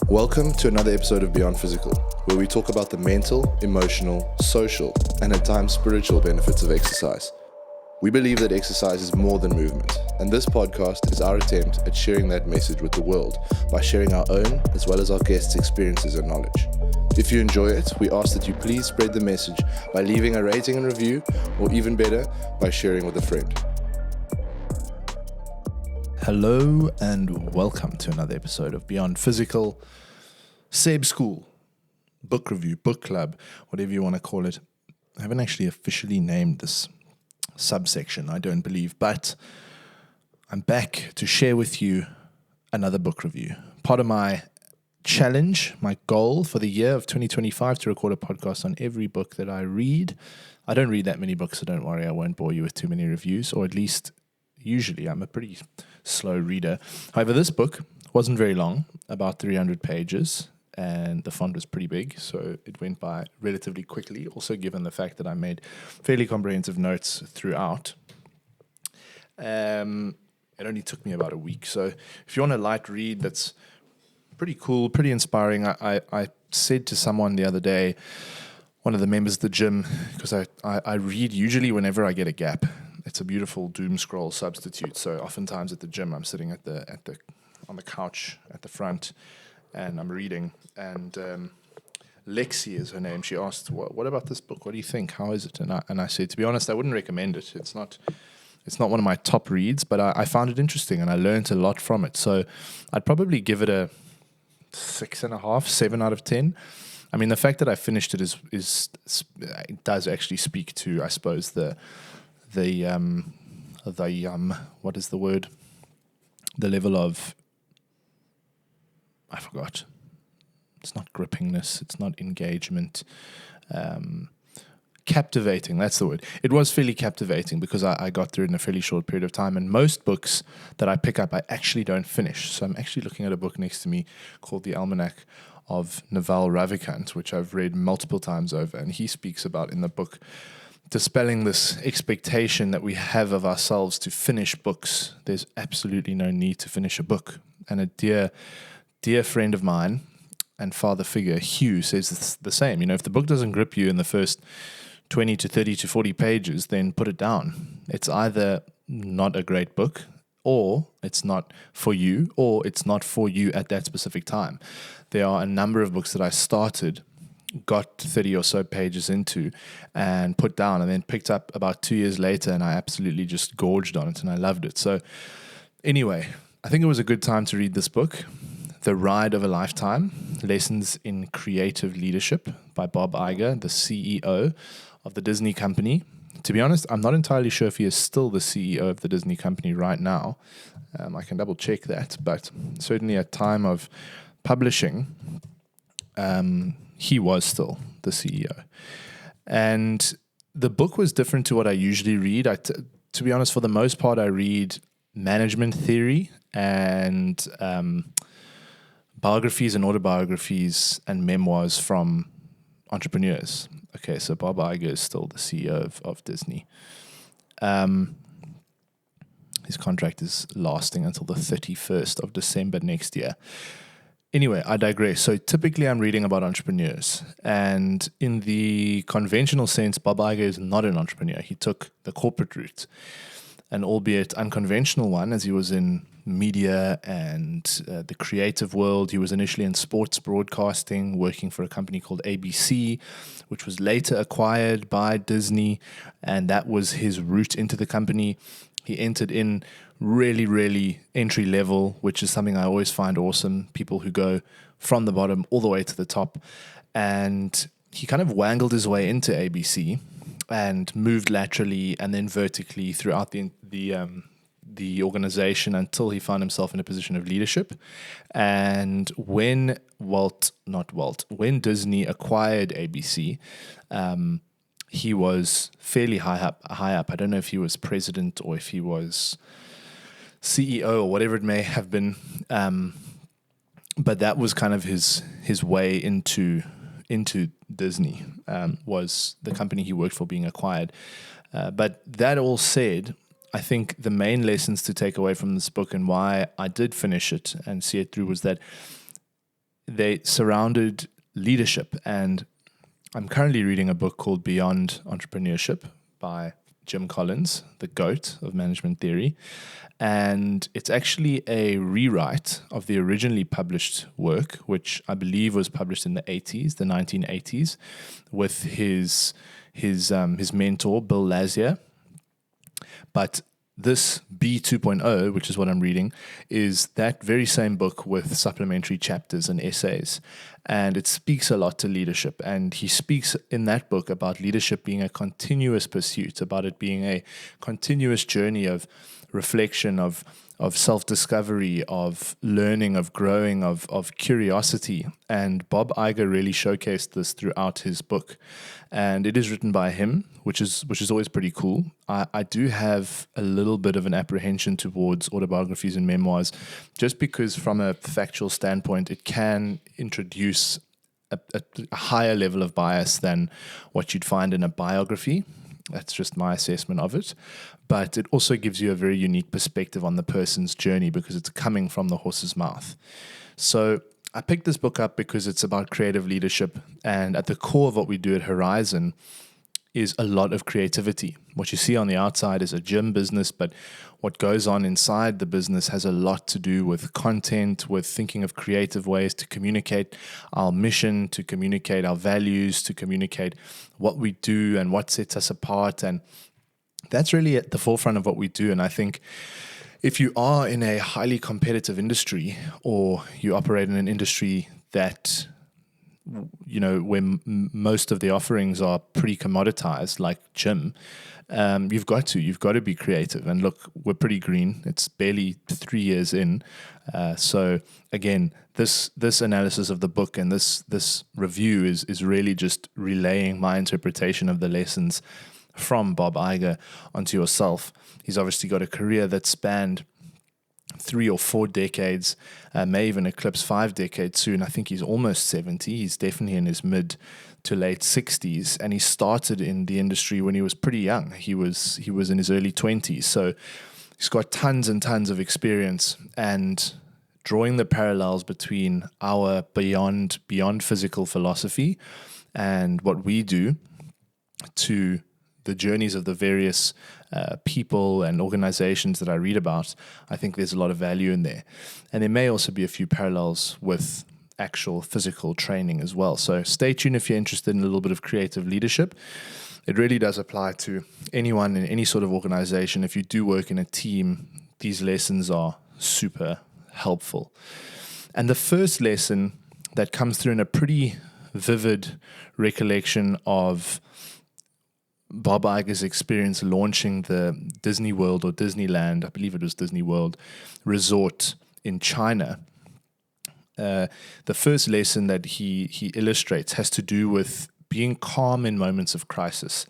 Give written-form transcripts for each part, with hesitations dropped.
Welcome to another episode of Beyond Physical, where we talk about the mental, emotional, social, and at times spiritual benefits of exercise. We believe that exercise is more than movement, and this podcast is our attempt at sharing that message with the world by sharing our own as well as our guests' experiences and knowledge. If you enjoy it, we ask that you please spread the message by leaving a rating and review, or even better, by sharing with a friend. Hello and welcome to another episode of Beyond Physical, Seb School, book review, book club, whatever you want to call it. I haven't actually officially named this subsection, I don't believe, but I'm back to share with you another book review. Part of my challenge, my goal for the year of 2025 to record a podcast on every book that I read. I don't read that many books, so don't worry, I won't bore you with too many reviews, or at least usually I'm a pretty slow reader. However, this book wasn't very long, about 300 pages, and the font was pretty big, so it went by relatively quickly, also given the fact that I made fairly comprehensive notes throughout. It only took me about a week, so if you want a light read that's pretty cool, pretty inspiring, I said to someone the other day, one of the members of the gym, because I read usually whenever I get a gap. It's a beautiful doom scroll substitute. So oftentimes at the gym, I'm sitting on the couch at the front, and I'm reading. And Lexi is her name. She asked, "What about this book? What do you think? How is it?" And I said, to be honest, I wouldn't recommend it. It's not one of my top reads, but I found it interesting and I learned a lot from it. So I'd probably give it a 6.5, 7 out of 10. I mean, the fact that I finished it it does actually speak to, I suppose, the what is the word? The level of, I forgot. It's not grippingness. It's not engagement. Captivating, that's the word. It was fairly captivating because I got through it in a fairly short period of time. And most books that I pick up, I actually don't finish. So I'm actually looking at a book next to me called The Almanac of Naval Ravikant, which I've read multiple times over. And he speaks about in the book dispelling this expectation that we have of ourselves to finish books. There's absolutely no need to finish a book. And a dear friend of mine and father figure, Hugh, says the same. You know, if the book doesn't grip you in the first 20 to 30 to 40 pages, then put it down. It's either not a great book, or it's not for you, or it's not for you at that specific time. There are a number of books that I started, got 30 or so pages into and put down, and then picked up about 2 years later, and I absolutely just gorged on it and I loved it. So anyway, I think it was a good time to read this book, The Ride of a Lifetime, Lessons in Creative Leadership by Bob Iger, the CEO of the Disney company. To be honest, I'm not entirely sure if he is still the CEO of the Disney company right now. I can double check that, but certainly at time of publishing, he was still the CEO. And the book was different to what I usually read. To be honest, for the most part, I read management theory and biographies and autobiographies and memoirs from entrepreneurs. Okay, so Bob Iger is still the CEO of Disney. His contract is lasting until the 31st of December next year. Anyway, I digress. So typically I'm reading about entrepreneurs. And in the conventional sense, Bob Iger is not an entrepreneur. He took the corporate route, an albeit unconventional one, as he was in media and the creative world. He was initially in sports broadcasting, working for a company called ABC, which was later acquired by Disney, and that was his route into the company. He entered in really, really entry level, which is something I always find awesome, people who go from the bottom all the way to the top. And he kind of wangled his way into ABC and moved laterally and then vertically throughout the organization until he found himself in a position of leadership. And when Disney acquired ABC, he was fairly high up. I don't know if he was president or if he was CEO or whatever it may have been. But that was kind of his way into Disney, was the company he worked for being acquired. But that all said, I think the main lessons to take away from this book and why I did finish it and see it through was that they surrounded leadership. And I'm currently reading a book called Beyond Entrepreneurship by Jim Collins, the GOAT of management theory. And it's actually a rewrite of the originally published work, which I believe was published in the 1980s, with his mentor, Bill Lazier. But this B 2.0, which is what I'm reading, is that very same book with supplementary chapters and essays. And it speaks a lot to leadership. And he speaks in that book about leadership being a continuous pursuit, about it being a continuous journey of reflection, of self-discovery, of learning, of growing, of curiosity. And Bob Iger really showcased this throughout his book. And it is written by him, which is always pretty cool. I do have a little bit of an apprehension towards autobiographies and memoirs, just because from a factual standpoint, it can introduce a higher level of bias than what you'd find in a biography. That's just my assessment of it. But it also gives you a very unique perspective on the person's journey because it's coming from the horse's mouth. So I picked this book up because it's about creative leadership. And at the core of what we do at Horizon is a lot of creativity. What you see on the outside is a gym business, but what goes on inside the business has a lot to do with content, with thinking of creative ways to communicate our mission, to communicate our values, to communicate what we do and what sets us apart. And that's really at the forefront of what we do. And I think if you are in a highly competitive industry, or you operate in an industry that, you know, where most of the offerings are pretty commoditized, like gym, you've got to be creative. And look, we're pretty green. It's barely 3 years in. So again, this analysis of the book and this review is really just relaying my interpretation of the lessons from Bob Iger onto yourself. He's obviously got a career that spanned 3 or 4 decades, may even eclipse 5 decades soon. I think he's almost 70. He's definitely in his mid to late 60s, and he started in the industry when he was pretty young. He was in his early 20s, so he's got tons and tons of experience. And drawing the parallels between our beyond physical philosophy and what we do to the journeys of the various people and organizations that I read about, I think there's a lot of value in there. And there may also be a few parallels with actual physical training as well. So stay tuned if you're interested in a little bit of creative leadership. It really does apply to anyone in any sort of organization. If you do work in a team, these lessons are super helpful. And the first lesson that comes through in a pretty vivid recollection of Bob Iger's experience launching the Disney World or Disneyland, I believe it was Disney World, resort in China. The first lesson that he illustrates has to do with being calm in moments of crisis.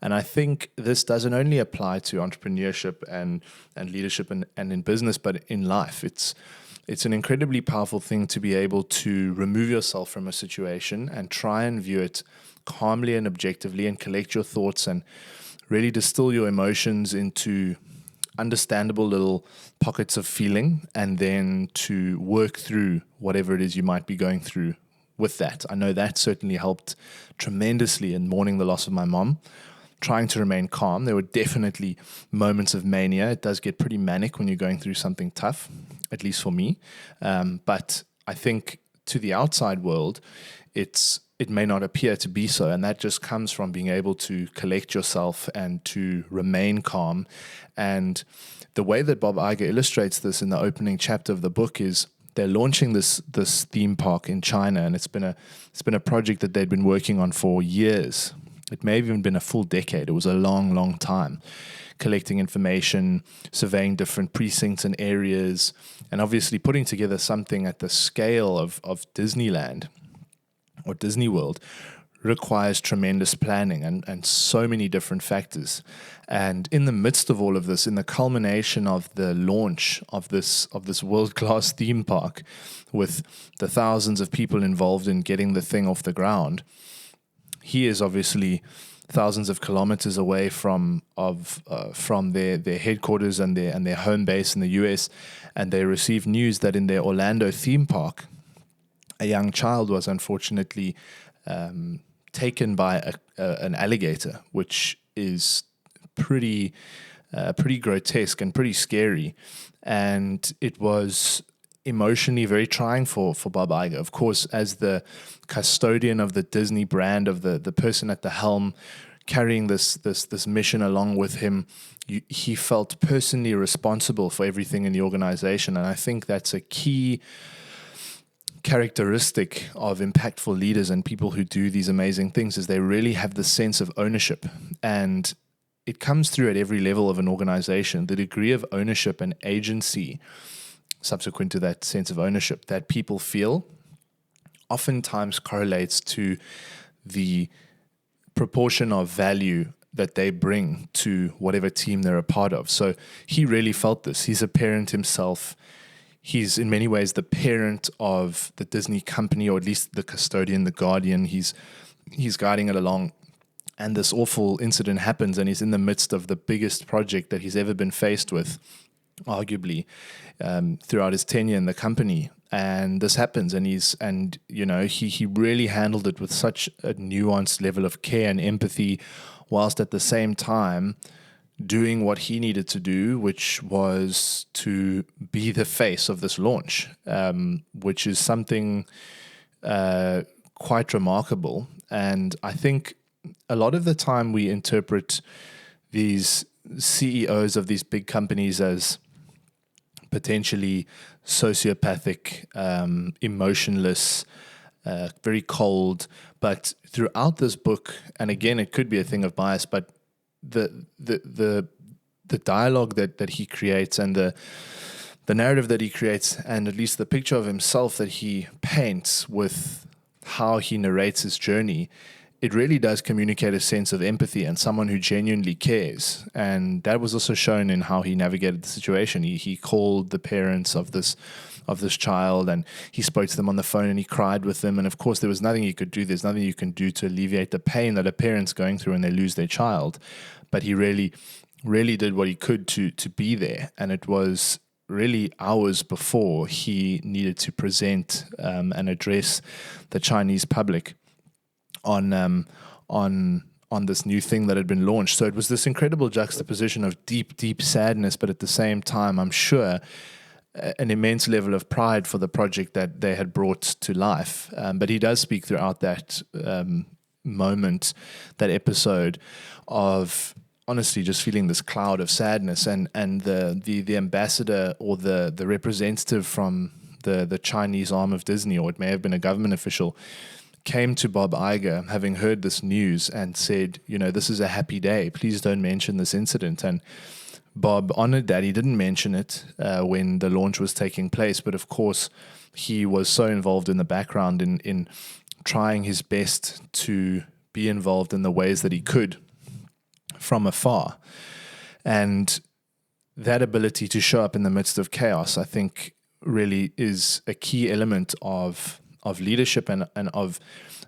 And I think this doesn't only apply to entrepreneurship and leadership and in business, but in life. It's an incredibly powerful thing to be able to remove yourself from a situation and try and view it calmly and objectively and collect your thoughts and really distill your emotions into understandable little pockets of feeling, and then to work through whatever it is you might be going through with that. I know that certainly helped tremendously in mourning the loss of my mom, trying to remain calm. There were definitely moments of mania. It does get pretty manic when you're going through something tough, at least for me. But I think to the outside world, it may not appear to be so, and that just comes from being able to collect yourself and to remain calm. And the way that Bob Iger illustrates this in the opening chapter of the book is they're launching this theme park in China, and it's been a project that they'd been working on for years. It may have even been a full decade. It was a long, long time, collecting information, surveying different precincts and areas, and obviously putting together something at the scale of Disneyland or Disney World requires tremendous planning and so many different factors. And in the midst of all of this, in the culmination of the launch of this world-class theme park, with the thousands of people involved in getting the thing off the ground, he is obviously thousands of kilometers away from their headquarters and their home base in the US, and they receive news that in their Orlando theme park, a young child was unfortunately taken by an alligator, which is pretty grotesque and pretty scary. And it was emotionally very trying for Bob Iger. Of course, as the custodian of the Disney brand, of the person at the helm carrying this mission along with him, he felt personally responsible for everything in the organization. And I think that's a key characteristic of impactful leaders and people who do these amazing things, is they really have the sense of ownership. And it comes through at every level of an organization. The degree of ownership and agency subsequent to that sense of ownership that people feel oftentimes correlates to the proportion of value that they bring to whatever team they're a part of. So he really felt this. He's a parent himself. He's in many ways the parent of the Disney company, or at least the custodian, the guardian. He's guiding it along. And this awful incident happens, and he's in the midst of the biggest project that he's ever been faced with, arguably, throughout his tenure in the company. And this happens, and he really handled it with such a nuanced level of care and empathy, whilst at the same time doing what he needed to do, which was to be the face of this launch, which is something quite remarkable. And I think a lot of the time we interpret these CEOs of these big companies as potentially sociopathic, emotionless, very cold. But throughout this book, and again, it could be a thing of bias, but the dialogue that he creates, and the narrative that he creates, and at least the picture of himself that he paints with how he narrates his journey, it really does communicate a sense of empathy and someone who genuinely cares. And that was also shown in how he navigated the situation. He called the parents of this child, and he spoke to them on the phone, and he cried with them. And of course, there was nothing he could do. There's nothing you can do to alleviate the pain that a parent's going through when they lose their child. But he really, really did what he could to be there. And it was really hours before he needed to present and address the Chinese public on this new thing that had been launched. So it was this incredible juxtaposition of deep sadness, but at the same time, I'm sure, an immense level of pride for the project that they had brought to life. But he does speak throughout that moment, that episode, of honestly just feeling this cloud of sadness, and the ambassador, or the representative from the Chinese arm of Disney, or it may have been a government official, came to Bob Iger, having heard this news, and said, this is a happy day. Please don't mention this incident. And Bob honored that. He didn't mention it when the launch was taking place, but of course, he was so involved in the background in trying his best to be involved in the ways that he could from afar. And that ability to show up in the midst of chaos, I think, really is a key element of leadership and of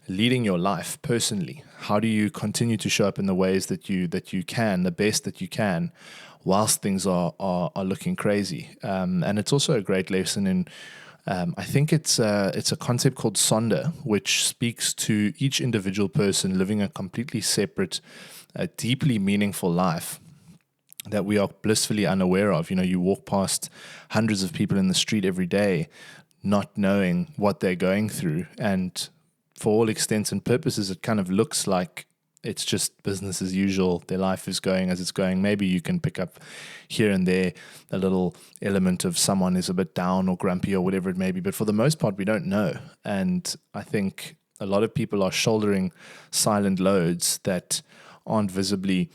leading your life personally. How do you continue to show up in the ways that you can, the best that you can, whilst things are looking crazy? And it's also a great lesson in, I think it's a concept called Sonder, which speaks to each individual person living a completely separate, deeply meaningful life that we are blissfully unaware of. You walk past hundreds of people in the street every day, not knowing what they're going through. And for all extents and purposes, it kind of looks like it's just business as usual. Their life is going as it's going. Maybe you can pick up here and there a little element of someone is a bit down or grumpy or whatever it may be. But for the most part, we don't know. And I think a lot of people are shouldering silent loads that aren't visibly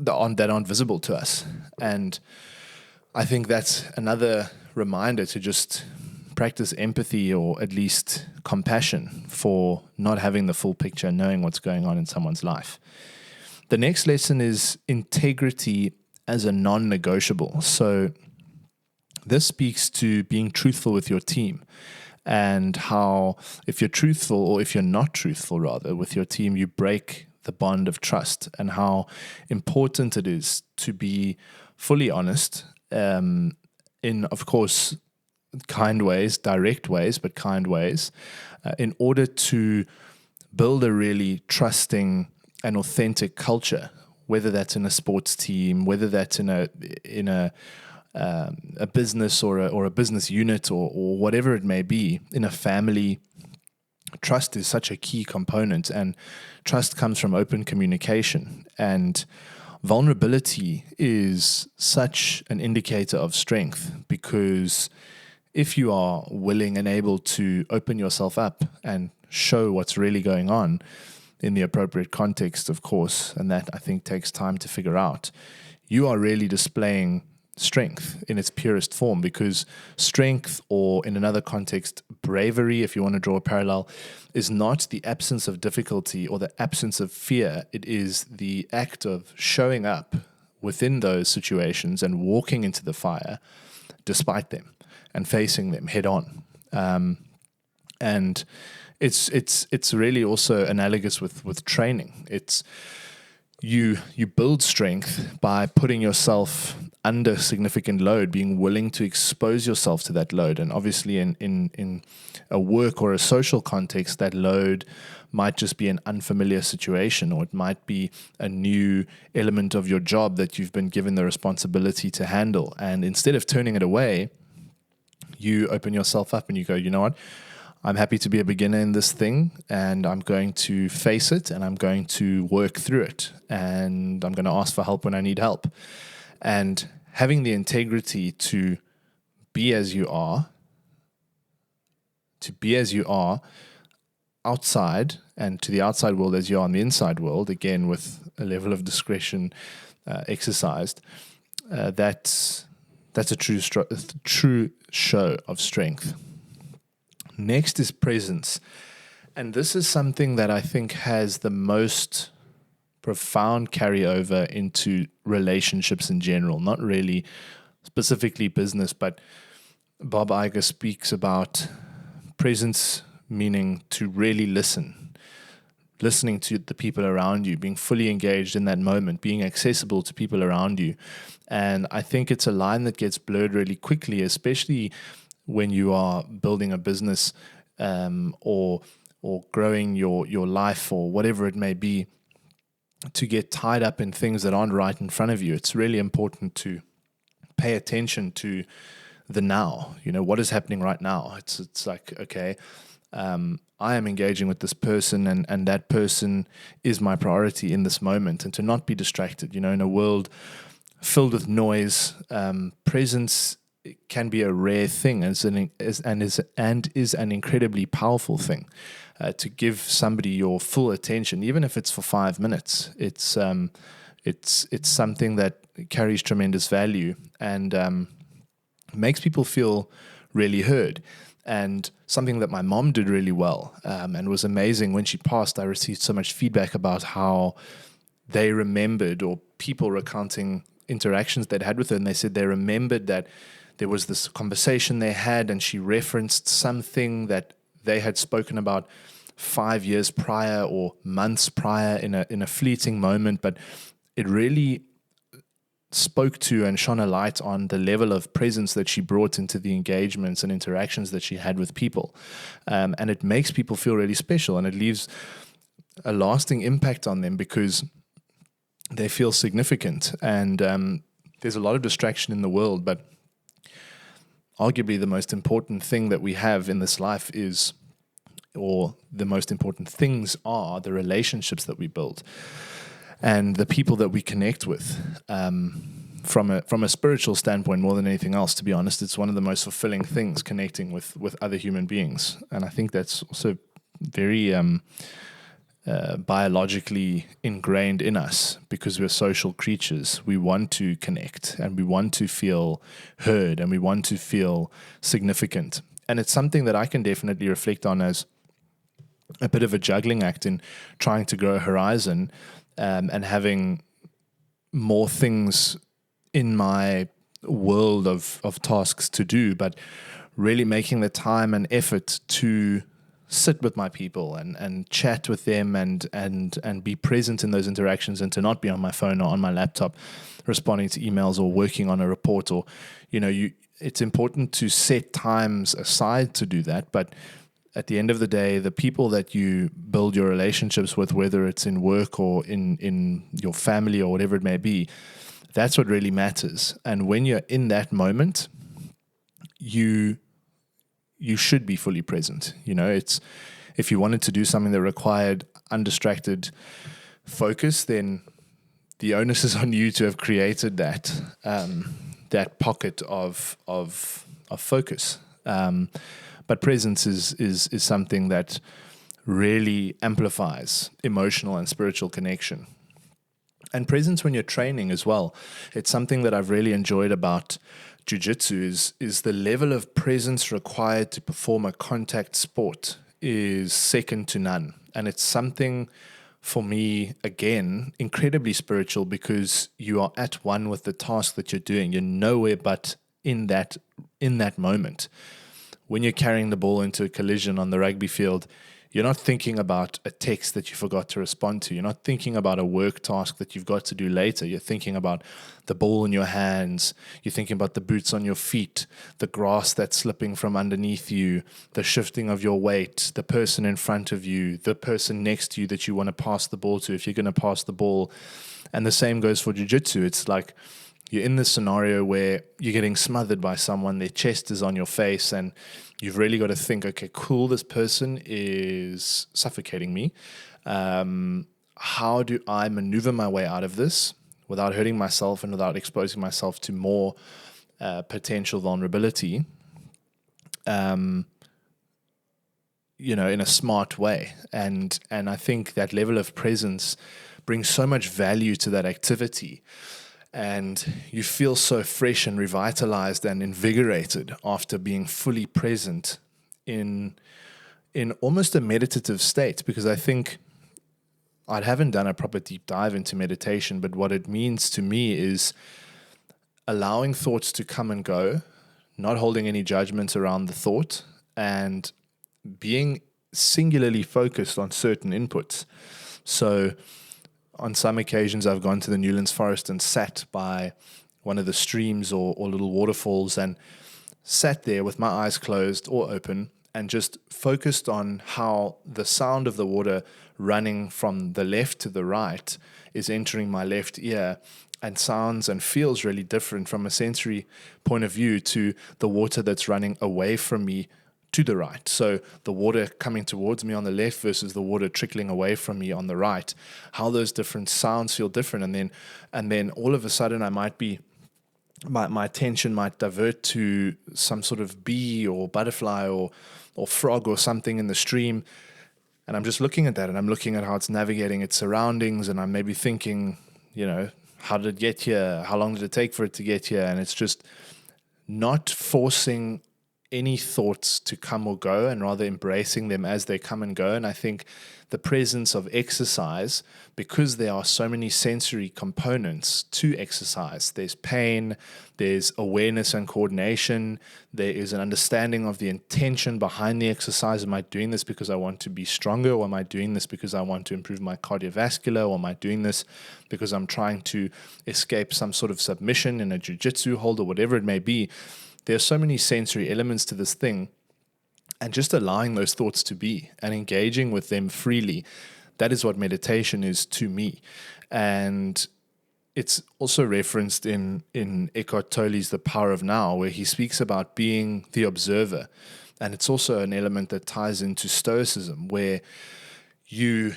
aren't visible to us. And I think that's another reminder to just practice empathy, or at least compassion, for not having the full picture, knowing what's going on in someone's life. The next lesson is integrity as a non-negotiable. So this speaks to being truthful with your team, and how if you're truthful, or if you're not truthful rather, with your team, you break the bond of trust, and how important it is to be fully honest, in, of course, kind ways, direct ways, but kind ways, in order to build a really trusting and authentic culture, whether that's in a sports team, whether that's in a business or a business unit or whatever it may be, in a family. Trust is such a key component, and trust comes from open communication. And vulnerability is such an indicator of strength, because if you are willing and able to open yourself up and show what's really going on in the appropriate context, of course, and that I think takes time to figure out, you are really displaying strength in its purest form, because strength, or in another context, bravery, if you want to draw a parallel, is not the absence of difficulty or the absence of fear. It is the act of showing up within those situations and walking into the fire despite them and facing them head on. And it's really also analogous with training. It's you build strength by putting yourself under significant load, being willing to expose yourself to that load. And obviously in a work or a social context, that load might just be an unfamiliar situation, or it might be a new element of your job that you've been given the responsibility to handle. And instead of turning it away, you open yourself up and you go, you know what? I'm happy to be a beginner in this thing, and I'm going to face it, and I'm going to work through it, and I'm going to ask for help when I need help. And having the integrity to be as you are, outside, and to the outside world as you are on the inside world, again with a level of discretion exercised, that's a true show of strength. Next is presence. And this is something that I think has the most profound carryover into relationships in general, not really specifically business, but Bob Iger speaks about presence meaning to really listening to the people around you, being fully engaged in that moment, being accessible to people around you. And I think it's a line that gets blurred really quickly, especially when you are building a business or growing your life or whatever it may be, to get tied up in things that aren't right in front of you. It's really important to pay attention to the now. You know, what is happening right now? It's like, okay, I am engaging with this person, and that person is my priority in this moment, and to not be distracted. You know, in a world filled with noise, presence can be a rare thing, and is an incredibly powerful thing. To give somebody your full attention, even if it's for 5 minutes, it's something that carries tremendous value and makes people feel really heard. And something that my mom did really well, and was amazing when she passed. I received so much feedback about how they remembered, or people recounting interactions they'd had with her, and they said they remembered that there was this conversation they had, and she referenced something that they had spoken about 5 years prior or months prior in a fleeting moment, but it really spoke to and shone a light on the level of presence that she brought into the engagements and interactions that she had with people. And it makes people feel really special, and it leaves a lasting impact on them because they feel significant. And there's a lot of distraction in the world, but arguably the most important thing that we have in this life is, or the most important things are, the relationships that we build and the people that we connect with. From a spiritual standpoint, more than anything else, to be honest, it's one of the most fulfilling things, connecting with other human beings. And I think that's also very biologically ingrained in us, because we're social creatures. We want to connect, and we want to feel heard, and we want to feel significant. And it's something that I can definitely reflect on as a bit of a juggling act in trying to grow a horizon, and having more things in my world of tasks to do, but really making the time and effort to sit with my people and chat with them and be present in those interactions, and to not be on my phone or on my laptop responding to emails or working on a report. Or, you know, it's important to set times aside to do that. But at the end of the day, the people that you build your relationships with, whether it's in work or in your family or whatever it may be, that's what really matters. And when you're in that moment, you should be fully present. It's, if you wanted to do something that required undistracted focus, then the onus is on you to have created that pocket of focus. But presence is something that really amplifies emotional and spiritual connection. And presence when you're training as well. It's something that I've really enjoyed about jiu-jitsu is the level of presence required to perform a contact sport is second to none. And it's something, for me, again, incredibly spiritual, because you are at one with the task that you're doing. You're nowhere but in that moment. When you're carrying the ball into a collision on the rugby field, you're not thinking about a text that you forgot to respond to. You're not thinking about a work task that you've got to do later. You're thinking about the ball in your hands. You're thinking about the boots on your feet, the grass that's slipping from underneath you, the shifting of your weight, the person in front of you, the person next to you that you want to pass the ball to if you're going to pass the ball. And the same goes for jiu-jitsu. It's like you're in this scenario where you're getting smothered by someone, their chest is on your face, and you've really got to think, okay, cool, this person is suffocating me. How do I maneuver my way out of this without hurting myself and without exposing myself to more potential vulnerability, in a smart way? And I think that level of presence brings so much value to that activity. And you feel so fresh and revitalized and invigorated after being fully present in almost a meditative state. Because I think I haven't done a proper deep dive into meditation, but what it means to me is allowing thoughts to come and go, not holding any judgments around the thought, and being singularly focused on certain inputs. So on some occasions, I've gone to the Newlands Forest and sat by one of the streams or little waterfalls and sat there with my eyes closed or open and just focused on how the sound of the water running from the left to the right is entering my left ear and sounds and feels really different from a sensory point of view to the water that's running away from me to the right. So the water coming towards me on the left versus the water trickling away from me on the right, how those different sounds feel different. And then all of a sudden I might be, my attention might divert to some sort of bee or butterfly or frog or something in the stream. And I'm just looking at that, and I'm looking at how it's navigating its surroundings, and I'm maybe thinking, how did it get here? How long did it take for it to get here? And it's just not forcing any thoughts to come or go, and rather embracing them as they come and go. And I think the presence of exercise, because there are so many sensory components to exercise, there's pain, there's awareness and coordination, there is an understanding of the intention behind the exercise. Am I doing this because I want to be stronger, or am I doing this because I want to improve my cardiovascular, or am I doing this because I'm trying to escape some sort of submission in a jiu-jitsu hold, or whatever it may be? There's so many sensory elements to this thing, and just allowing those thoughts to be and engaging with them freely, that is what meditation is to me. And it's also referenced in Eckhart Tolle's The Power of Now, where he speaks about being the observer. And it's also an element that ties into Stoicism, where you,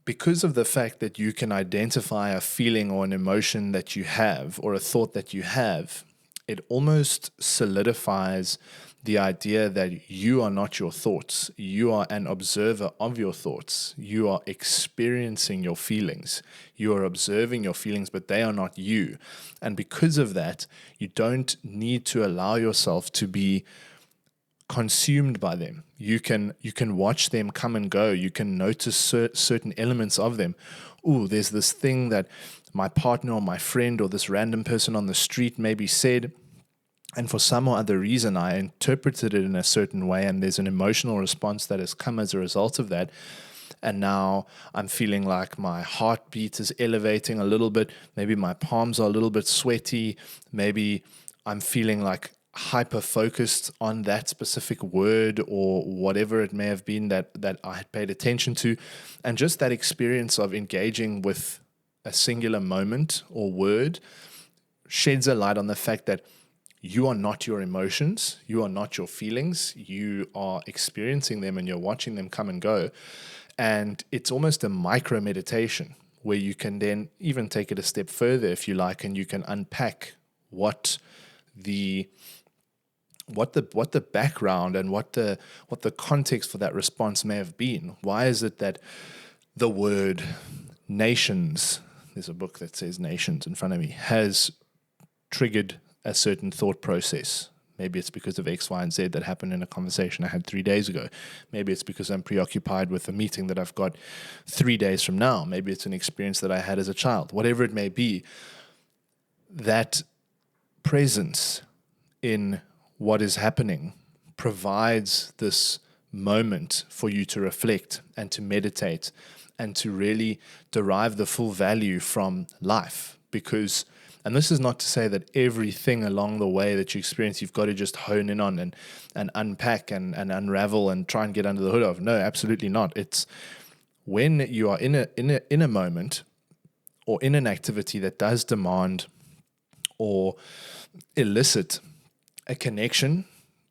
because of the fact that you can identify a feeling or an emotion that you have or a thought that you have, it almost solidifies the idea that you are not your thoughts. You are an observer of your thoughts. You are experiencing your feelings. You are observing your feelings, but they are not you. And because of that, you don't need to allow yourself to be consumed by them. You can watch them come and go. You can notice certain elements of them. Ooh, there's this thing that my partner or my friend or this random person on the street maybe said, and for some or other reason I interpreted it in a certain way, and there's an emotional response that has come as a result of that. And now I'm feeling like my heartbeat is elevating a little bit. Maybe my palms are a little bit sweaty. Maybe I'm feeling like hyper focused on that specific word or whatever it may have been that I had paid attention to. And just that experience of engaging with a singular moment or word sheds a light on the fact that you are not your emotions, you are not your feelings, you are experiencing them and you're watching them come and go. And it's almost a micro meditation where you can then even take it a step further if you like, and you can unpack what the background and what the context for that response may have been. Why is it that the word nations, there's a book that says nations in front of me, has triggered a certain thought process? Maybe it's because of X, Y, and Z that happened in a conversation I had 3 days ago. Maybe it's because I'm preoccupied with a meeting that I've got 3 days from now. Maybe it's an experience that I had as a child. Whatever it may be, that presence in what is happening provides this moment for you to reflect and to meditate and to really derive the full value from life. Because, and this is not to say that everything along the way that you experience, you've got to just hone in on and unpack and unravel and try and get under the hood of. No, absolutely not. It's when you are in a moment or in an activity that does demand or elicit a connection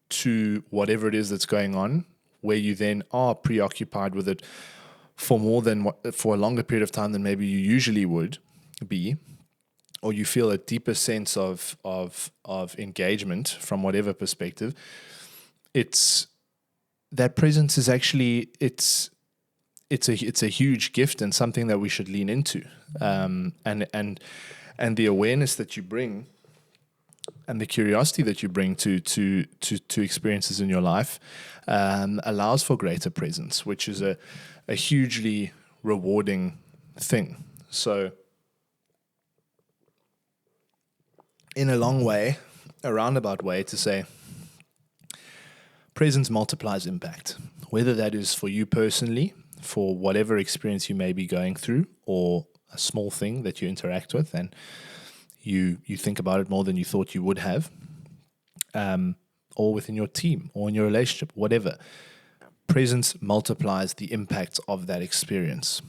to whatever it is that's going on, where you then are preoccupied with it for for a longer period of time than maybe you usually would be, or you feel a deeper sense of engagement from whatever perspective. It's that presence is actually it's a huge gift and something that we should lean into, and the awareness that you bring and the curiosity that you bring to experiences in your life allows for greater presence, which is a hugely rewarding thing. So in a roundabout way to say, presence multiplies impact, whether that is for you personally, for whatever experience you may be going through, or a small thing that you interact with and you think about it more than you thought you would have, or within your team or in your relationship, whatever. Presence multiplies the impact of that experience.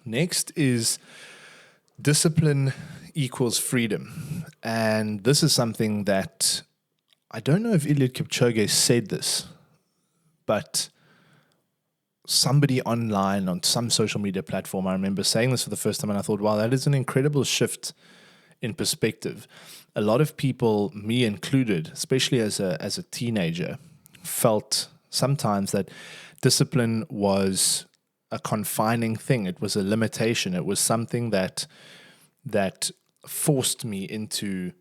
Next is discipline equals freedom. And this is something that I don't know if Eliud Kipchoge said this, but somebody online on some social media platform, I remember saying this for the first time, and I thought, wow, that is an incredible shift in perspective. A lot of people, me included, especially as a teenager, felt sometimes that discipline was a confining thing. It was a limitation. It was something that forced me into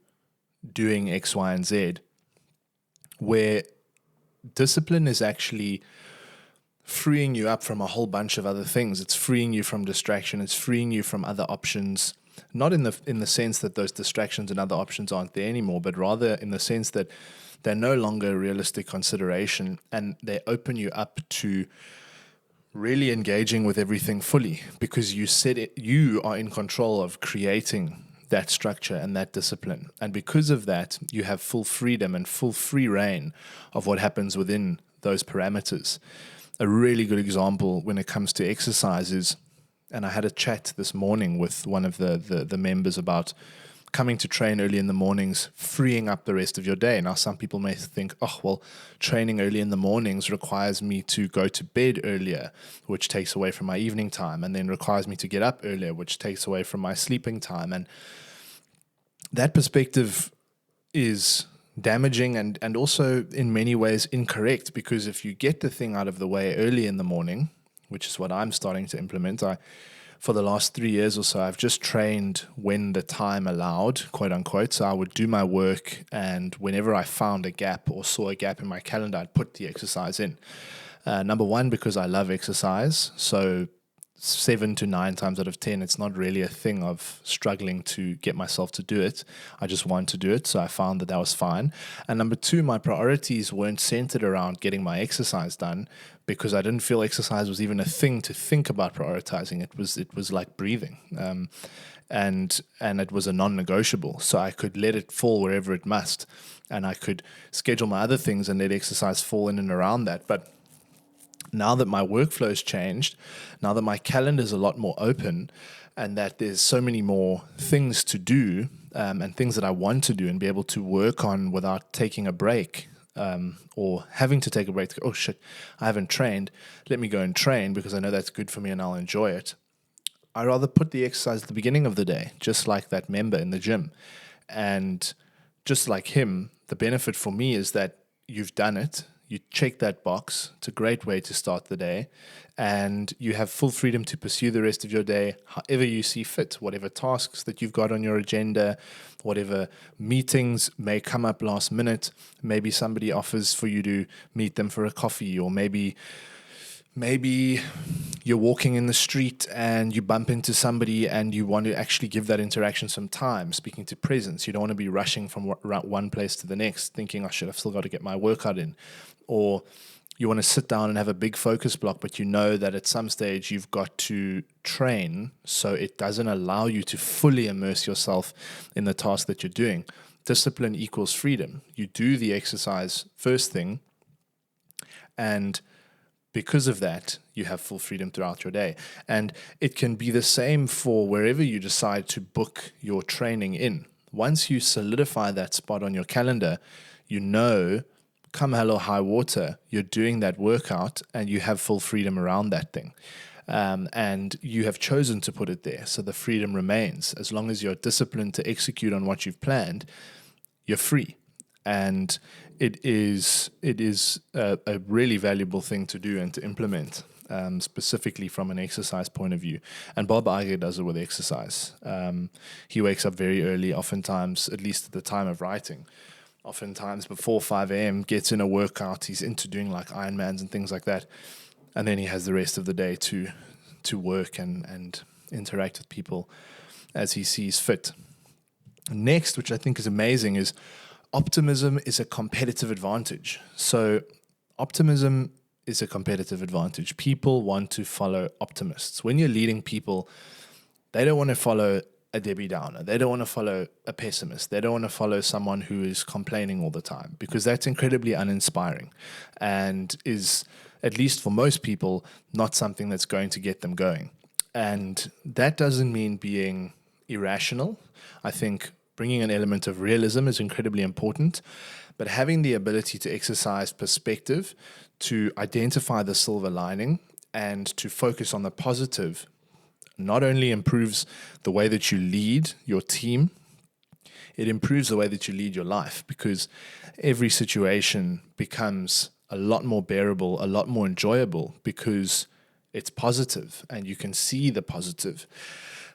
doing X, Y, and Z, where discipline is actually freeing you up from a whole bunch of other things. It's freeing you from distraction. It's freeing you from other options. Not in the sense that those distractions and other options aren't there anymore, but rather in the sense that they're no longer a realistic consideration, and they open you up to really engaging with everything fully, because you are in control of creating that structure and that discipline. And because of that, you have full freedom and full free reign of what happens within those parameters. A really good example when it comes to exercise is, and I had a chat this morning with one of the members about coming to train early in the mornings, freeing up the rest of your day. Now, some people may think, oh, well, training early in the mornings requires me to go to bed earlier, which takes away from my evening time, and then requires me to get up earlier, which takes away from my sleeping time. And that perspective is damaging and also in many ways incorrect, because if you get the thing out of the way early in the morning, which is what I'm starting to implement. For the last 3 years or so, I've just trained when the time allowed, quote unquote. So I would do my work, and whenever I found a gap or saw a gap in my calendar, I'd put the exercise in. Number one, because I love exercise. So 7 to 9 times out of 10, it's not really a thing of struggling to get myself to do it. I just want to do it. So I found that was fine. And number two, my priorities weren't centered around getting my exercise done, because I didn't feel exercise was even a thing to think about prioritizing. It was like breathing. and it was a non-negotiable. So I could let it fall wherever it must, and I could schedule my other things and let exercise fall in and around that. But now that my workflow's changed, now that my calendar's a lot more open, and that there's so many more things to do, and things that I want to do and be able to work on without taking a break, or having to take a break to go, oh shit, I haven't trained, let me go and train because I know that's good for me and I'll enjoy it. I rather put the exercise at the beginning of the day, just like that member in the gym. And just like him, the benefit for me is that you've done it. You check that box. It's a great way to start the day. And you have full freedom to pursue the rest of your day however you see fit, whatever tasks that you've got on your agenda, whatever meetings may come up last minute. Maybe somebody offers for you to meet them for a coffee, or maybe you're walking in the street and you bump into somebody and you want to actually give that interaction some time, speaking to presence. You don't want to be rushing from one place to the next thinking, oh shit, I've still got to get my workout in. Or you want to sit down and have a big focus block, but you know that at some stage you've got to train, so it doesn't allow you to fully immerse yourself in the task that you're doing. Discipline equals freedom. You do the exercise first thing, and because of that, you have full freedom throughout your day. And it can be the same for wherever you decide to book your training in. Once you solidify that spot on your calendar, you know, come hell or high water, you're doing that workout and you have full freedom around that thing. And you have chosen to put it there, so the freedom remains. As long as you're disciplined to execute on what you've planned, you're free. And it is a really valuable thing to do and to implement, specifically from an exercise point of view. And Bob Iger does it with exercise. He wakes up very early, oftentimes, at least at the time of writing, oftentimes before 5 a.m., gets in a workout. He's into doing like Ironmans and things like that. And then he has the rest of the day to work and interact with people as he sees fit. Next, which I think is amazing, is optimism is a competitive advantage. So optimism is a competitive advantage. People want to follow optimists. When you're leading people, they don't want to follow a Debbie Downer. They don't want to follow a pessimist. They don't want to follow someone who is complaining all the time, because that's incredibly uninspiring and is, at least for most people, not something that's going to get them going. And that doesn't mean being irrational. I think bringing an element of realism is incredibly important, but having the ability to exercise perspective, to identify the silver lining, and to focus on the positive not only improves the way that you lead your team, it improves the way that you lead your life, because every situation becomes a lot more bearable, a lot more enjoyable, because it's positive and you can see the positive.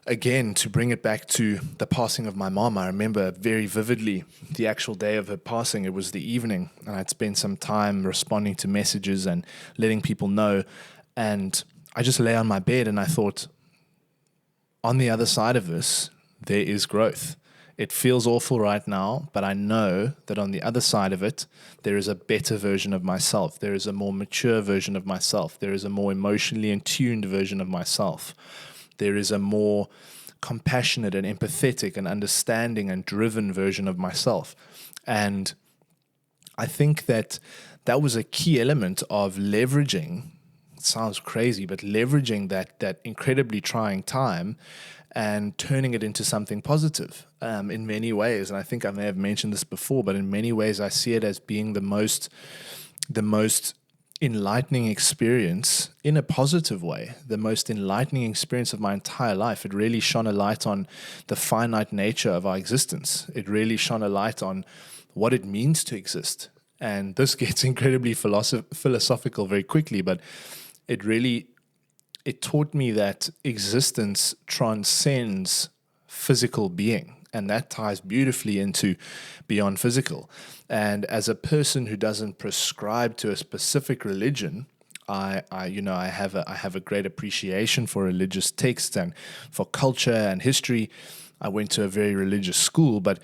Again, to bring it back to the passing of my mom, I remember very vividly the actual day of her passing. It was the evening, and I'd spent some time responding to messages and letting people know. And I just lay on my bed and I thought, on the other side of this, there is growth. It feels awful right now, but I know that on the other side of it, there is a better version of myself. There is a more mature version of myself. There is a more emotionally in tuned version of myself. There is a more compassionate and empathetic and understanding and driven version of myself. And I think that that was a key element of leveraging, it sounds crazy, but leveraging that incredibly trying time and turning it into something positive in many ways. And I think I may have mentioned this before, but in many ways I see it as being the most enlightening experience in a positive way, the most enlightening experience of my entire life. It really shone a light on the finite nature of our existence. It really shone a light on what it means to exist. And this gets incredibly philosophical very quickly, but it taught me that existence transcends physical being. And that ties beautifully into beyond physical. And as a person who doesn't prescribe to a specific religion, I have a great appreciation for religious texts and for culture and history. I went to a very religious school, but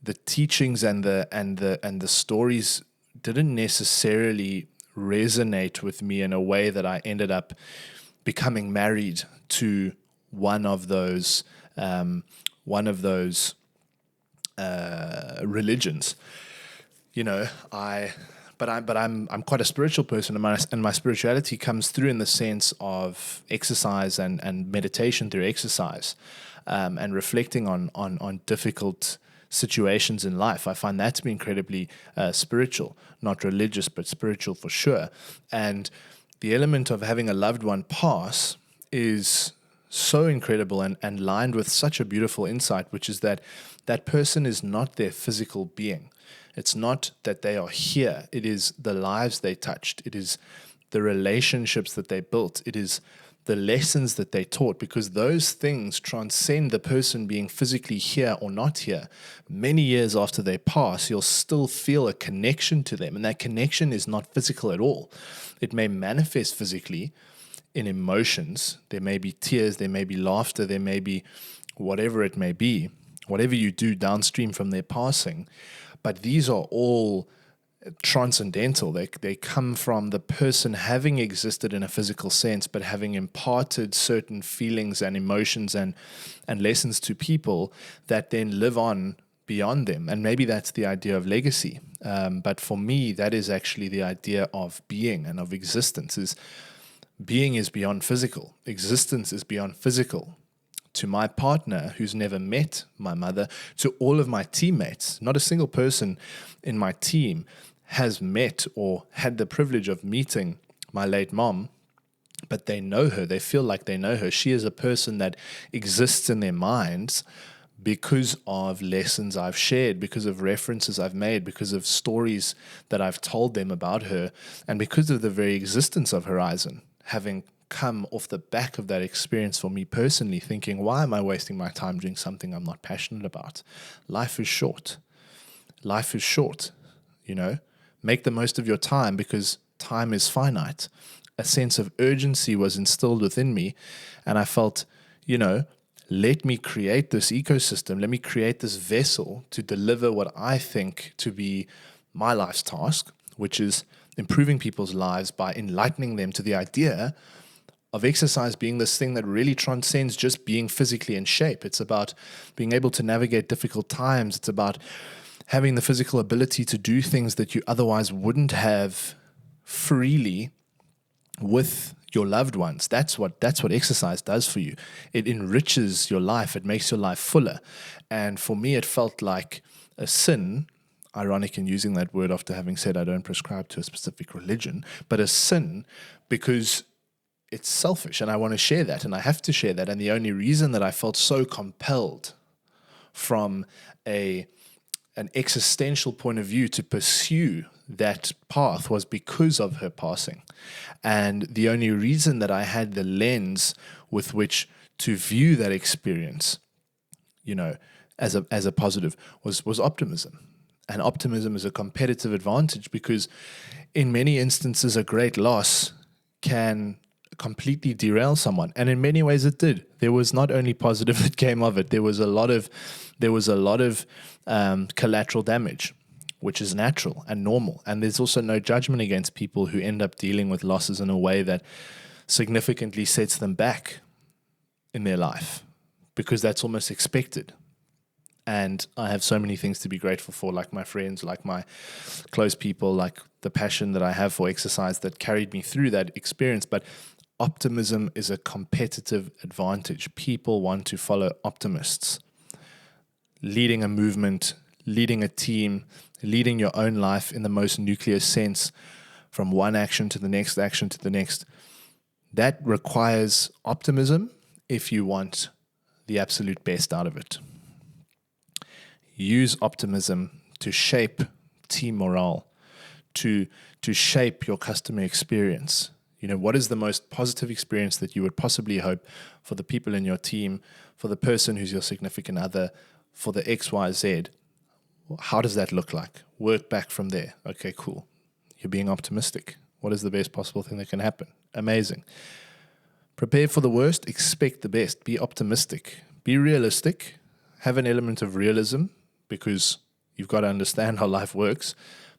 the teachings and the stories didn't necessarily resonate with me in a way that I ended up becoming married to one of those one of those religions. But I'm quite a spiritual person, and my spirituality comes through in the sense of exercise and meditation through exercise, and reflecting on difficult situations in life. I find that to be incredibly spiritual, not religious, but spiritual for sure. And the element of having a loved one pass is so incredible and lined with such a beautiful insight, which is that that person is not their physical being. It's not that they are here. It is the lives they touched. It is the relationships that they built. It is the lessons that they taught, because those things transcend the person being physically here or not here. Many years after they pass, you'll still feel a connection to them, and that connection is not physical at all. It may manifest physically in emotions. There may be tears, there may be laughter, there may be whatever it may be, whatever you do downstream from their passing. But these are all transcendental. They come from the person having existed in a physical sense, but having imparted certain feelings and emotions and lessons to people that then live on beyond them. And maybe that's the idea of legacy. But for me, that is actually the idea of being and of existence. Is being is beyond physical. Existence is beyond physical. To my partner who's never met my mother, to all of my teammates, not a single person in my team has met or had the privilege of meeting my late mom, but they know her. They feel like they know her. She is a person that exists in their minds because of lessons I've shared, because of references I've made, because of stories that I've told them about her, and because of the very existence of Horizon, having come off the back of that experience for me personally, thinking, why am I wasting my time doing something I'm not passionate about? Life is short. Life is short, Make the most of your time, because time is finite. A sense of urgency was instilled within me, and I felt, let me create this ecosystem, let me create this vessel to deliver what I think to be my life's task, which is improving people's lives by enlightening them to the idea of exercise being this thing that really transcends just being physically in shape. It's about being able to navigate difficult times. It's about having the physical ability to do things that you otherwise wouldn't have freely with your loved ones. That's what exercise does for you. It enriches your life. It makes your life fuller. And for me, it felt like a sin, ironic in using that word after having said I don't prescribe to a specific religion, but a sin because it's selfish, and I want to share that, and I have to share that. And the only reason that I felt so compelled from an existential point of view to pursue that path was because of her passing. And the only reason that I had the lens with which to view that experience, as a positive was optimism. And optimism is a competitive advantage, because in many instances a great loss can completely derail someone, and in many ways it did. There was not only positive that came of it. There was a lot of collateral damage, which is natural and normal. And there's also no judgment against people who end up dealing with losses in a way that significantly sets them back in their life, because that's almost expected. And I have so many things to be grateful for, like my friends, like my close people, like the passion that I have for exercise that carried me through that experience. But optimism is a competitive advantage. People want to follow optimists. Leading a movement, leading a team, leading your own life in the most nuclear sense, from one action to the next action to the next, that requires optimism if you want the absolute best out of it. Use optimism to shape team morale, to shape your customer experience. What is the most positive experience that you would possibly hope for the people in your team, for the person who's your significant other, for the XYZ? How does that look like? Work back from there. Okay, cool. You're being optimistic. What is the best possible thing that can happen? Amazing. Prepare for the worst, expect the best. Be optimistic. Be realistic. Have an element of realism, because you've got to understand how life works,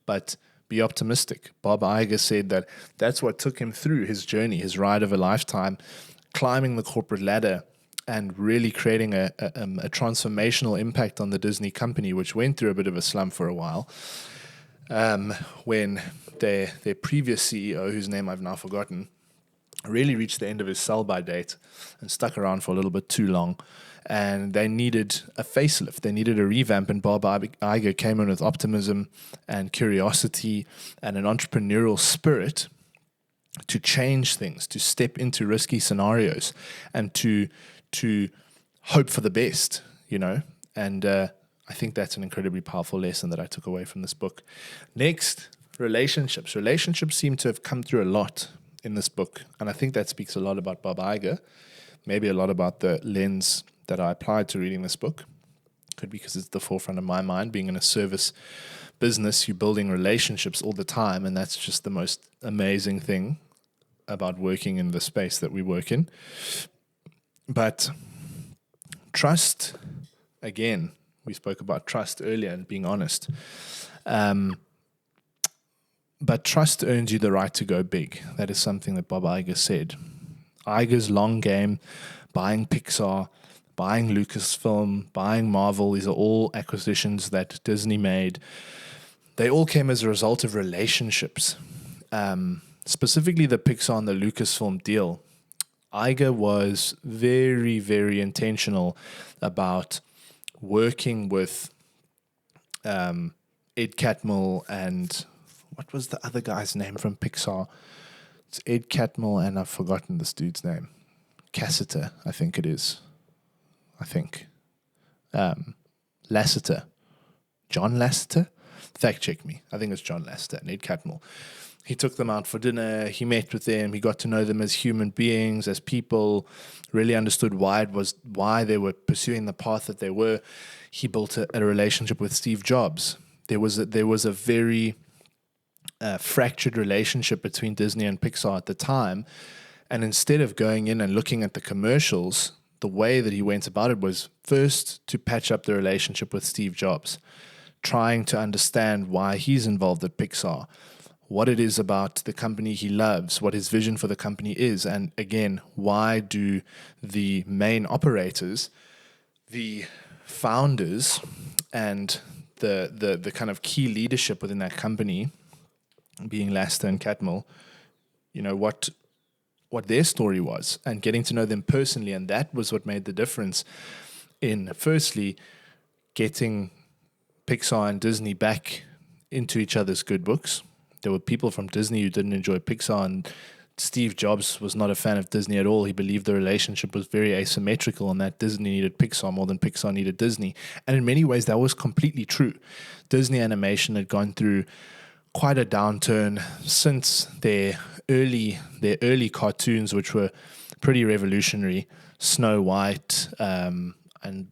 but be optimistic. Bob Iger said that that's what took him through his journey, his ride of a lifetime, climbing the corporate ladder and really creating a transformational impact on the Disney company, which went through a bit of a slump for a while, when their previous CEO, whose name I've now forgotten, really reached the end of his sell-by date and stuck around for a little bit too long. And they needed a facelift. They needed a revamp. And Bob Iger came in with optimism and curiosity and an entrepreneurial spirit to change things, to step into risky scenarios, and to hope for the best, And I think that's an incredibly powerful lesson that I took away from this book. Next, relationships. Relationships seem to have come through a lot in this book, and I think that speaks a lot about Bob Iger, maybe a lot about the lens that I applied to reading this book. Could be because it's the forefront of my mind. Being in a service business, you're building relationships all the time, and that's just the most amazing thing about working in the space that we work in. But trust, again, we spoke about trust earlier and being honest. But trust earns you the right to go big. That is something that Bob Iger said. Iger's long game, buying Pixar, buying Lucasfilm, buying Marvel, these are all acquisitions that Disney made. They all came as a result of relationships. Specifically the Pixar and the Lucasfilm deal. Iger was very, very intentional about working with Ed Catmull and what was the other guy's name from Pixar? It's Ed Catmull, and I've forgotten this dude's name. Cassiter, I think it is. Lasseter. John Lasseter? Fact check me. I think it's John Lasseter and Ed Catmull. He took them out for dinner. He met with them. He got to know them as human beings, as people. Really understood why they were pursuing the path that they were. He built a relationship with Steve Jobs. There was a very fractured relationship between Disney and Pixar at the time. And instead of going in and looking at the commercials, the way that he went about it was first to patch up the relationship with Steve Jobs, trying to understand why he's involved at Pixar, what it is about the company he loves, what his vision for the company is, and again, why do the main operators, the founders, and the kind of key leadership within that company, being Lasseter and Catmull, what their story was, and getting to know them personally. And that was what made the difference in, firstly, getting Pixar and Disney back into each other's good books. There were people from Disney who didn't enjoy Pixar, and Steve Jobs was not a fan of Disney at all. He believed the relationship was very asymmetrical and that Disney needed Pixar more than Pixar needed Disney. And in many ways, that was completely true. Disney animation had gone through quite a downturn since their early cartoons, which were pretty revolutionary. Snow White, and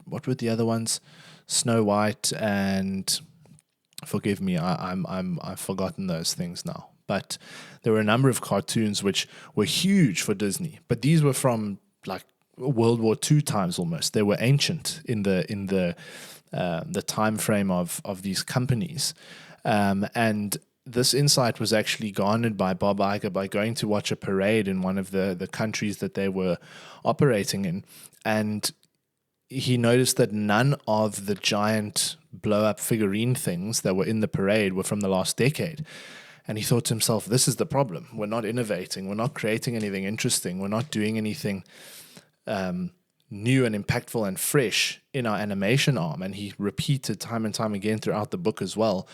what were the other ones? Snow White and forgive me, I've forgotten those things now. But there were a number of cartoons which were huge for Disney, but these were from like World War II times almost. They were ancient in the time frame of these companies, and this insight was actually garnered by Bob Iger by going to watch a parade in one of the countries that they were operating in, and he noticed that none of the giant blow-up figurine things that were in the parade were from the last decade. And he thought to himself, this is the problem. We're not innovating. We're not creating anything interesting. We're not doing anything new and impactful and fresh in our animation arm. And he repeated time and time again throughout the book as well,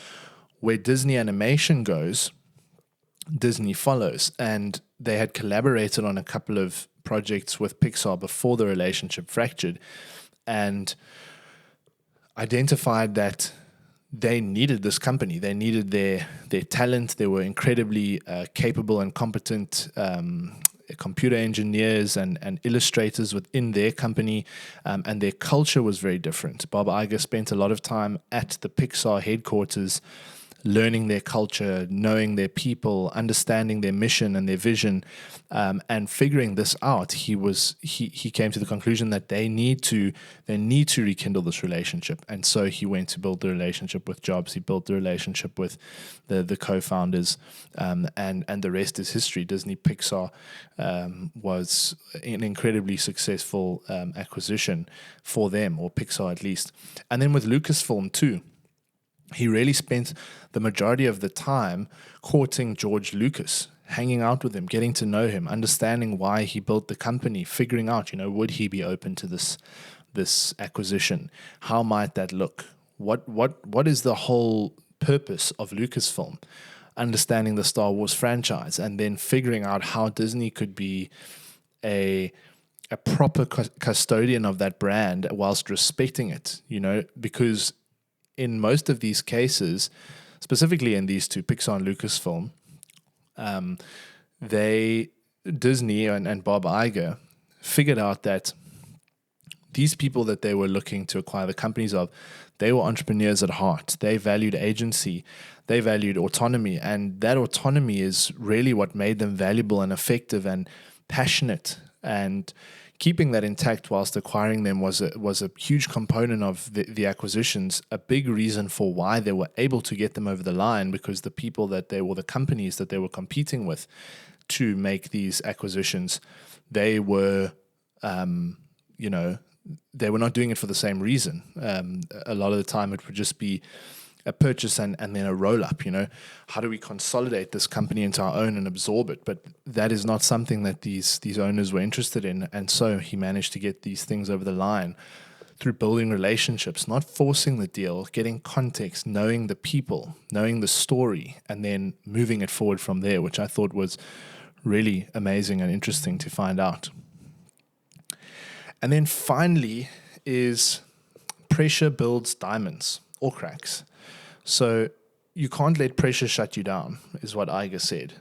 where Disney animation goes, Disney follows. And they had collaborated on a couple of projects with Pixar before the relationship fractured, and identified that they needed this company. They needed their talent. They were incredibly capable and competent computer engineers and illustrators within their company, and their culture was very different. Bob Iger spent a lot of time at the Pixar headquarters learning their culture, knowing their people, understanding their mission and their vision, and figuring this out, he came to the conclusion that they need to rekindle this relationship. And so he went to build the relationship with Jobs. He built the relationship with the co-founders, and the rest is history. Disney Pixar was an incredibly successful acquisition for them, or Pixar at least. And then with Lucasfilm too, he really spent the majority of the time courting George Lucas, hanging out with him, getting to know him, understanding why he built the company, figuring out, would he be open to this acquisition? How might that look? What is the whole purpose of Lucasfilm? Understanding the Star Wars franchise, and then figuring out how Disney could be a proper custodian of that brand whilst respecting it, because in most of these cases, specifically in these two, Pixar and Lucasfilm, Disney and Bob Iger figured out that these people that they were looking to acquire the companies of, they were entrepreneurs at heart. They valued agency, they valued autonomy, and that autonomy is really what made them valuable and effective and passionate. And keeping that intact whilst acquiring them was a huge component of the acquisitions, a big reason for why they were able to get them over the line, because the people that they were, the companies that they were competing with to make these acquisitions, they were, they were not doing it for the same reason. A lot of the time it would just be a purchase and then a roll-up, how do we consolidate this company into our own and absorb it? But that is not something that these owners were interested in. And so he managed to get these things over the line through building relationships, not forcing the deal, getting context, knowing the people, knowing the story, and then moving it forward from there, which I thought was really amazing and interesting to find out. And then finally is pressure builds diamonds or cracks. So you can't let pressure shut you down, is what Iger said.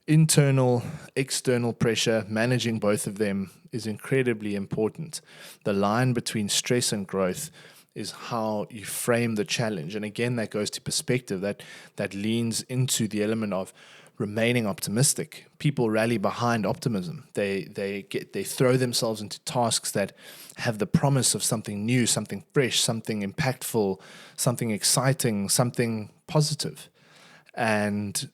Internal, external pressure, managing both of them is incredibly important. The line between stress and growth is how you frame the challenge. And again, that goes to perspective, that leans into the element of remaining optimistic. People rally behind optimism. They throw themselves into tasks that have the promise of something new, something fresh, something impactful, something exciting, something positive. And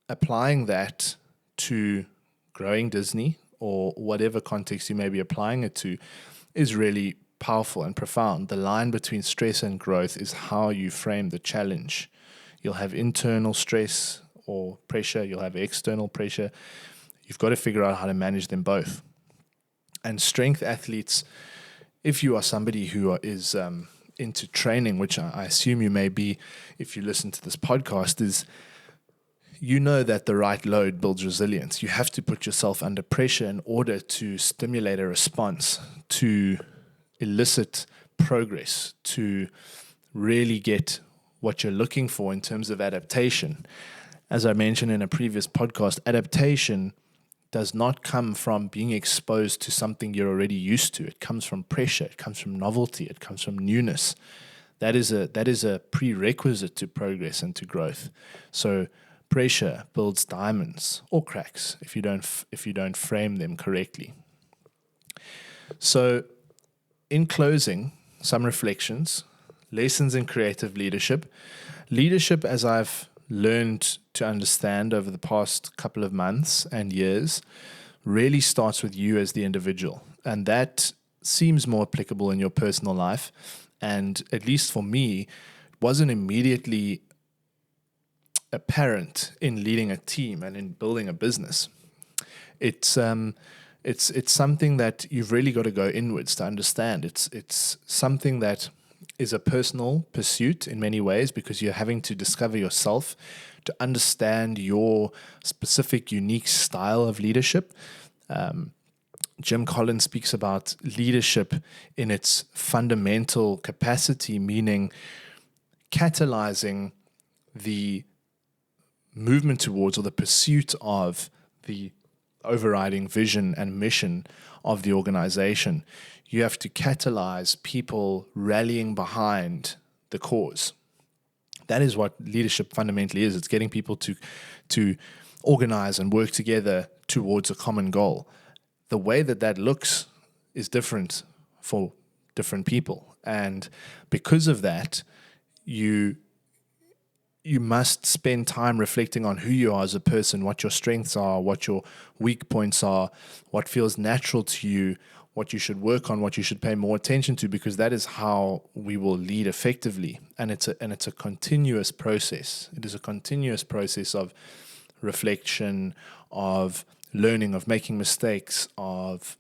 applying that to growing Disney or whatever context you may be applying it to is really powerful and profound. The line between stress and growth is how you frame the challenge. You'll have internal stress or pressure, you'll have external pressure. You've got to figure out how to manage them both. And strength athletes, if you are somebody who is into training, which I assume you may be if you listen to this podcast, is that the right load builds resilience. You have to put yourself under pressure in order to stimulate a response, to elicit progress, to really get what you're looking for in terms of adaptation. As I mentioned in a previous podcast, adaptation does not come from being exposed to something you're already used to. It comes from pressure. It comes from novelty. It comes from newness. That is a prerequisite to progress and to growth. So pressure builds diamonds or cracks if you don't frame them correctly. So, in closing, some reflections, lessons in creative leadership. Leadership, as I've learned to understand over the past couple of months and years, really starts with you as the individual. And that seems more applicable in your personal life. And at least for me, wasn't immediately apparent in leading a team and in building a business. It's something that you've really got to go inwards to understand. It's something that is a personal pursuit in many ways, because you're having to discover yourself, to understand your specific, unique style of leadership. Jim Collins speaks about leadership in its fundamental capacity, meaning catalyzing the movement towards or the pursuit of the overriding vision and mission of the organization. You have to catalyze people rallying behind the cause. That is what leadership fundamentally is. It's getting people to organize and work together towards a common goal. The way that looks is different for different people. And because of that, you must spend time reflecting on who you are as a person, what your strengths are, what your weak points are, what feels natural to you, what you should work on, what you should pay more attention to, because that is how we will lead effectively. And it's a continuous process. It is a continuous process of reflection, of learning, of making mistakes, of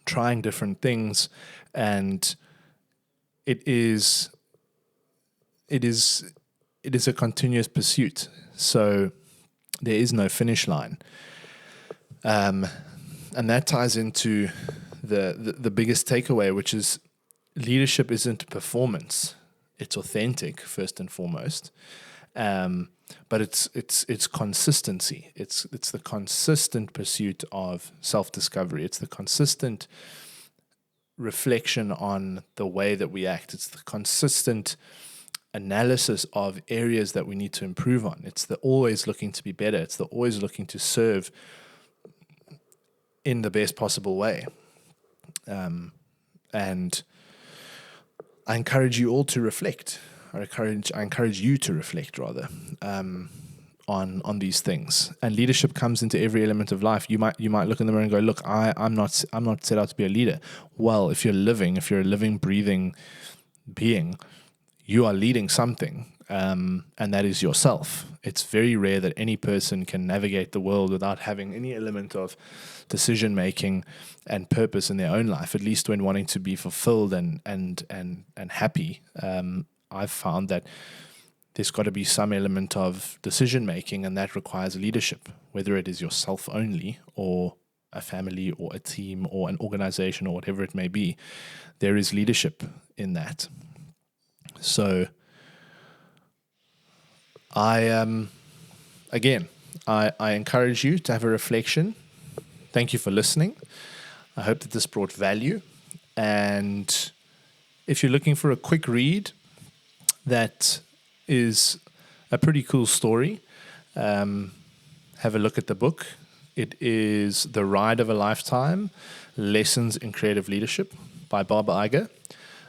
trying different things, and it is a continuous pursuit. So there is no finish line, and that ties into the biggest takeaway, which is leadership isn't performance; it's authentic first and foremost. But it's consistency. It's the consistent pursuit of self-discovery. It's the consistent reflection on the way that we act. It's the consistent analysis of areas that we need to improve on. It's the always looking to be better. It's the always looking to serve in the best possible way. And I encourage you all to reflect. I encourage you to reflect rather on these things. And leadership comes into every element of life. You might look in the mirror and go, look, I'm not set out to be a leader. Well, if you're a living, breathing being, you are leading something, and that is yourself. It's very rare that any person can navigate the world without having any element of decision making and purpose in their own life, at least when wanting to be fulfilled and happy. I've found that there's got to be some element of decision making, and that requires leadership, whether it is yourself only or a family or a team or an organization or whatever it may be. There is leadership in that. So I encourage you to have a reflection. Thank you for listening. I hope that this brought value. And if you're looking for a quick read, that is a pretty cool story. Have a look at the book. It is The Ride of a Lifetime, Lessons in Creative Leadership by Bob Iger.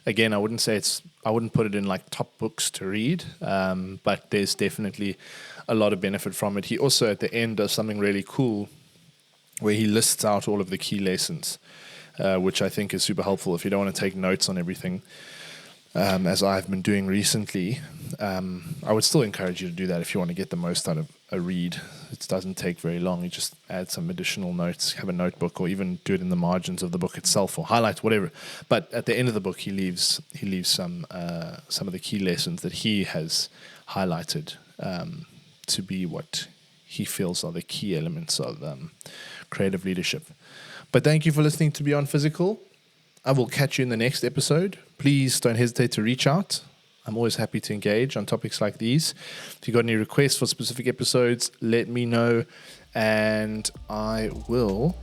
Again, I wouldn't put it in like top books to read, but there's definitely a lot of benefit from it. He also at the end does something really cool where he lists out all of the key lessons, which I think is super helpful if you don't want to take notes on everything. As I've been doing recently, I would still encourage you to do that if you want to get the most out of a read. It doesn't take very long. You just add some additional notes, have a notebook, or even do it in the margins of the book itself, or highlight whatever. But at the end of the book, he leaves some of the key lessons that he has highlighted to be what he feels are the key elements of creative leadership. But thank you for listening to Beyond Physical. I will catch you in the next episode. Please don't hesitate to reach out. I'm always happy to engage on topics like these. If you've got any requests for specific episodes, let me know, and I will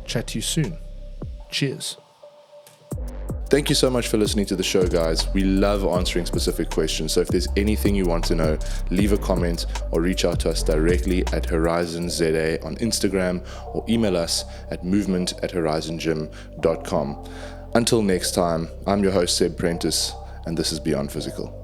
chat to you soon. Cheers. Thank you so much for listening to the show, guys. We love answering specific questions. So if there's anything you want to know, leave a comment or reach out to us directly at HorizonZA on Instagram, or email us at movement@horizongym.com. Until next time, I'm your host, Seb Prentice, and this is Beyond Physical.